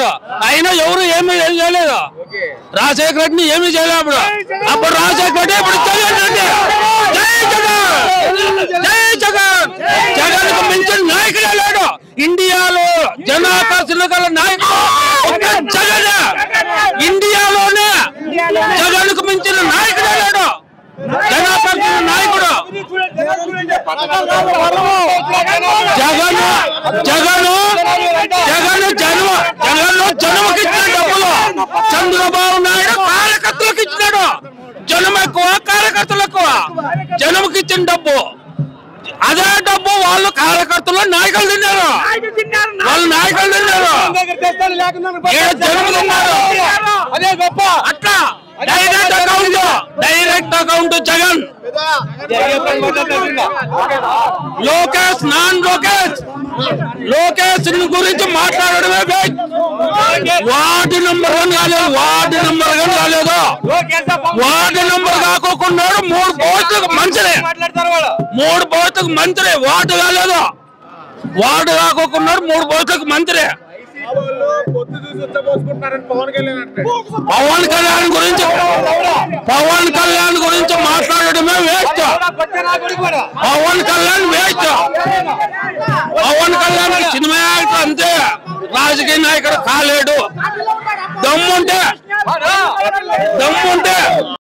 అన్నట్టు అయినా ఎవరు ఏమీ చేయలేదు రాజశేఖర రెడ్డిని ఏమీ చేయలేదు అప్పుడు రాజశేఖర రెడ్డి ఇప్పుడు జగన్ రెడ్డి జై జగన్ జై జగన్ జగన్ కు మించిన నాయకుడే లేడు ఇండియాలో జనాకర్షణ గల నాయకుడు ఒక్క జగన్ ఇండియాలోనే జగన్ కు మించిన నాయకుడే లేడు జనాకర్షణ నాయకుడు జగన్ జగన్ జగన్ జన్మకిచ్చిన డబ్బులు చంద్రబాబు నాయుడు కార్యకర్తలకు ఇచ్చినాడు జనం ఎక్కువ కార్యకర్తలు ఎక్కువ జనంకిచ్చిన డబ్బు అదే డబ్బు వాళ్ళు కార్యకర్తలు నాయకులు తిన్నారు వాళ్ళు నాయకులు తిన్నారు జనం తిన్నారు అదే గొప్ప అట్లా direct account Jagan Lokesh non Lokesh గురించి మాట్లాడడమే వార్డు నెంబర్ 1 కాలేదు వార్డు నెంబర్ కాకుండా 3 పోస్టులకు మంత్రి 3 పోస్టులకు మంత్రి వార్డు కాలేదు వార్డు కాకుండా 3 పోస్టులకు మంత్రి పవన్ కళ్యాణ్ గురించి మాట్లాడడమే waste Pawan Kalyan cinema actor అంతే రాజకీయ నాయకుడు కాలేడు దమ్ముంటే